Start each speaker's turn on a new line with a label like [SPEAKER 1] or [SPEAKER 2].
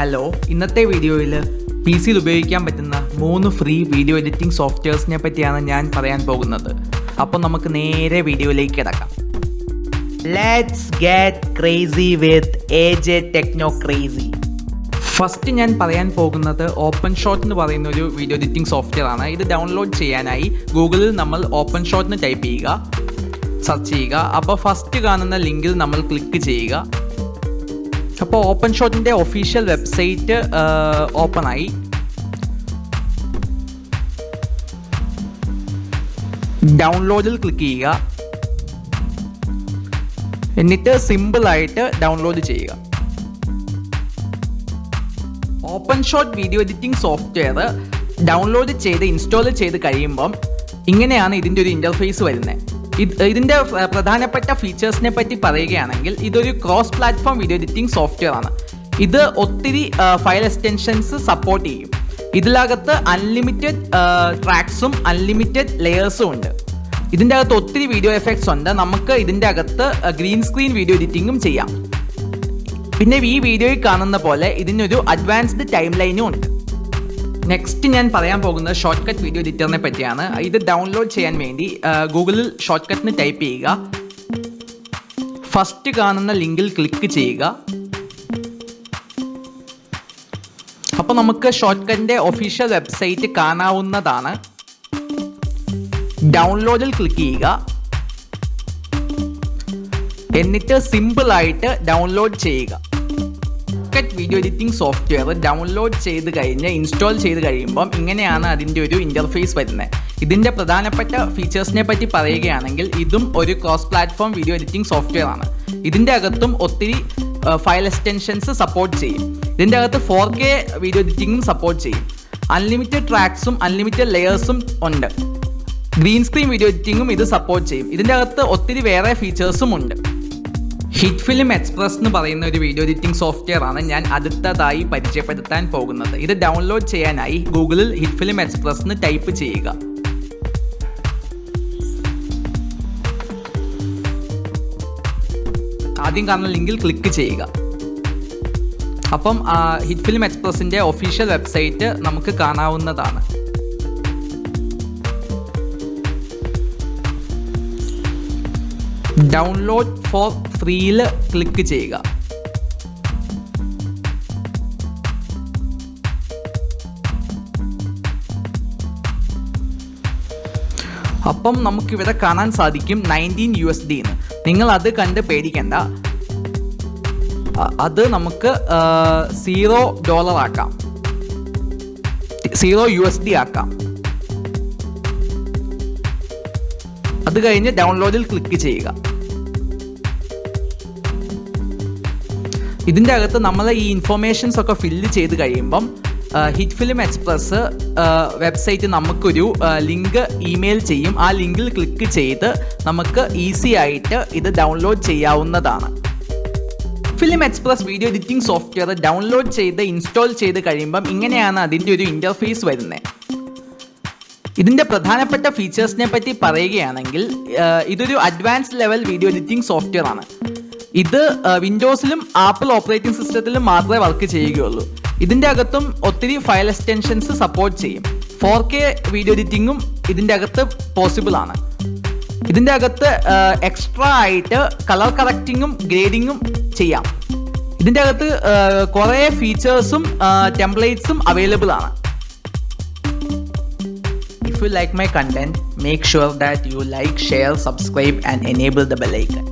[SPEAKER 1] Hello, ഇന്നത്തെ വീഡിയോയിൽ P സിയിൽ ഉപയോഗിക്കാൻ പറ്റുന്ന 3 ഫ്രീ വീഡിയോ എഡിറ്റിംഗ് സോഫ്റ്റ്വെയർസിനെ പറ്റിയാണ് ഞാൻ പറയാൻ പോകുന്നത്. അപ്പോൾ നമുക്ക് നേരെ വീഡിയോയിലേക്ക് കിടക്കാം. Let's get crazy with Technocrazy. First ഞാൻ പറയാൻ പോകുന്നത് ഓപ്പൺ ഷോട്ട് എന്ന് പറയുന്ന ഒരു വീഡിയോ എഡിറ്റിംഗ് സോഫ്റ്റ്വെയർ ആണ്. ഇത് ഡൗൺലോഡ് ചെയ്യാനായി ഗൂഗിളിൽ നമ്മൾ ഓപ്പൺ ഷോട്ട് എന്ന് ടൈപ്പ് ചെയ്യുക, സെർച്ച് ചെയ്യുക. അപ്പോൾ ഫസ്റ്റ് കാണുന്ന ലിങ്കിൽ നമ്മൾ ക്ലിക്ക് ചെയ്യുക. അപ്പോൾ ഓപ്പൺ ഷോട്ടിൻ്റെ ഒഫീഷ്യൽ വെബ്സൈറ്റ് ഓപ്പൺ ആയി. ഡൗൺലോഡിൽ ക്ലിക്ക് ചെയ്യുക, എന്നിട്ട് സിമ്പിളായിട്ട് ഡൗൺലോഡ് ചെയ്യുക. Open shot video editing software download ചെയ്ത് ഇൻസ്റ്റാൾ ചെയ്ത് കഴിയുമ്പം ഇങ്ങനെയാണ് ഇതിൻ്റെ ഒരു ഇൻ്റർഫേസ് വരുന്നത്. ഇതിൻ്റെ പ്രധാനപ്പെട്ട ഫീച്ചേഴ്സിനെ പറ്റി പറയുകയാണെങ്കിൽ ഇതൊരു cross platform video editing software ആണ്. ഇത് ഒത്തിരി ഫയൽ എക്സ്റ്റൻഷൻസ് സപ്പോർട്ട് ചെയ്യും. ഇതിനകത്ത് അൺലിമിറ്റഡ് ട്രാക്സും അൺലിമിറ്റഡ് ലെയേഴ്സും ഉണ്ട്. ഇതിൻ്റെ അകത്ത് ഒത്തിരി വീഡിയോ എഫക്ട്സ് ഉണ്ട്. നമുക്ക് ഇതിൻ്റെ അകത്ത് ഗ്രീൻ സ്ക്രീൻ വീഡിയോ എഡിറ്റിങ്ങും ചെയ്യാം. പിന്നെ ഈ വീഡിയോയിൽ കാണുന്ന പോലെ ഇതിനൊരു അഡ്വാൻസ്ഡ് ടൈം ലൈനും ഉണ്ട്. നെക്സ്റ്റ് ഞാൻ പറയാൻ പോകുന്നത് ഷോർട്ട് കട്ട് വീഡിയോ എഡിറ്ററിനെ പറ്റിയാണ്. ഇത് ഡൗൺലോഡ് ചെയ്യാൻ വേണ്ടി ഗൂഗിളിൽ ഷോർട്ട് കട്ടിന് ടൈപ്പ് ചെയ്യുക, ഫസ്റ്റ് കാണുന്ന ലിങ്കിൽ ക്ലിക്ക് ചെയ്യുക. അപ്പോൾ നമുക്ക് ഷോർട്ട് കട്ടിൻ്റെ ഒഫീഷ്യൽ വെബ്സൈറ്റ് കാണാവുന്നതാണ്. ഡൗൺലോഡിൽ ക്ലിക്ക് ചെയ്യുക, എന്നിട്ട് സിമ്പിളായിട്ട് ഡൗൺലോഡ് ചെയ്യുക. വീഡിയോ എഡിറ്റിംഗ് സോഫ്റ്റ്വെയർ ഡൗൺലോഡ് ചെയ്ത് കഴിഞ്ഞ് ഇൻസ്റ്റാൾ ചെയ്ത് കഴിയുമ്പം ഇങ്ങനെയാണ് അതിൻ്റെ ഒരു ഇൻ്റർഫേസ് വരുന്നത്. ഇതിൻ്റെ പ്രധാനപ്പെട്ട ഫീച്ചേഴ്സിനെ പറ്റി പറയുകയാണെങ്കിൽ ഇതും ഒരു cross platform video editing software ആണ്. ഇതിൻ്റെ അകത്തും ഒത്തിരി ഫയൽ എക്സ്റ്റൻഷൻസ് സപ്പോർട്ട് ചെയ്യും. ഇതിൻ്റെ അകത്ത് 4K വീഡിയോ എഡിറ്റിംഗും സപ്പോർട്ട് ചെയ്യും. അൺലിമിറ്റഡ് ട്രാക്സും അൺലിമിറ്റഡ് ലെയേഴ്സും ഉണ്ട്. ഗ്രീൻ സ്ക്രീൻ വീഡിയോ എഡിറ്റിംഗും ഇത് സപ്പോർട്ട് ചെയ്യും. ഇതിൻ്റെ അകത്ത് ഒത്തിരി വേറെ ഫീച്ചേഴ്സും ഉണ്ട്. ഹിറ്റ് ഫിലിം എക്സ്പ്രസ് എന്ന് പറയുന്ന ഒരു വീഡിയോ എഡിറ്റിംഗ് സോഫ്റ്റ്വെയർ ആണ് ഞാൻ അടുത്തതായി പരിചയപ്പെടുത്താൻ പോകുന്നത്. ഇത് ഡൗൺലോഡ് ചെയ്യാനായി ഗൂഗിളിൽ ഹിറ്റ് ഫിലിം എക്സ്പ്രസ് എന്ന് ടൈപ്പ് ചെയ്യുക. ആദ്യം കാണുന്ന ലിങ്കിൽ ക്ലിക്ക് ചെയ്യുക. അപ്പം ഹിറ്റ് ഫിലിം എക്സ്പ്രസിൻ്റെ ഒഫീഷ്യൽ വെബ്സൈറ്റ് നമുക്ക് കാണാവുന്നതാണ്. ഡൗൺലോഡ് ഫോർ ഫ്രീയിൽ ക്ലിക്ക് ചെയ്യുക. അപ്പം നമുക്കിവിടെ കാണാൻ സാധിക്കും $19 എന്ന്. നിങ്ങൾ അത് കണ്ട് പേടിക്കണ്ട. അത് നമുക്ക് $0 ആക്കാം, $0 ആക്കാം. അത് കഴിഞ്ഞ് ഡൗൺലോഡിൽ ക്ലിക്ക് ചെയ്യുക. ഇതിൻ്റെ അകത്ത് നമ്മൾ ഈ ഇൻഫോർമേഷൻസ് ഒക്കെ ഫില്ല് ചെയ്ത് കഴിയുമ്പം ഹിറ്റ് ഫിലിം എക്സ്പ്രസ് വെബ്സൈറ്റ് നമുക്കൊരു ലിങ്ക് ഇമെയിൽ ചെയ്യും. ആ ലിങ്കിൽ ക്ലിക്ക് ചെയ്ത് നമുക്ക് ഈസി ആയിട്ട് ഇത് ഡൗൺലോഡ് ചെയ്യാവുന്നതാണ്. Film express video editing software download ചെയ്ത് ഇൻസ്റ്റാൾ ചെയ്ത് കഴിയുമ്പം ഇങ്ങനെയാണ് അതിൻ്റെ ഒരു ഇൻ്റർഫേസ് വരുന്നത്. ഇതിൻ്റെ പ്രധാനപ്പെട്ട ഫീച്ചേഴ്സിനെ പറ്റി പറയുകയാണെങ്കിൽ ഇതൊരു advanced level video editing software ആണ്. ഇത് വിൻഡോസിലും ആപ്പിൾ ഓപ്പറേറ്റിംഗ് സിസ്റ്റത്തിലും മാത്രമേ വർക്ക് ചെയ്യുകയുള്ളൂ. ഇതിൻ്റെ അകത്തും ഒത്തിരി ഫയൽ എക്സ്റ്റൻഷൻസ് സപ്പോർട്ട് ചെയ്യും. 4K വീഡിയോ എഡിറ്റിങ്ങും ഇതിൻ്റെ അകത്ത് പോസിബിൾ ആണ്. ഇതിൻ്റെ അകത്ത് എക്സ്ട്രാ ആയിട്ട് കളർ കറക്റ്റിങ്ങും ഗ്രേഡിങ്ങും ചെയ്യാം. ഇതിൻ്റെ അകത്ത് കുറേ ഫീച്ചേഴ്സും ടെംപ്ലേറ്റ്സും അവൈലബിൾ ആണ്. If you like my content, make sure that you like, share, subscribe and enable the bell icon.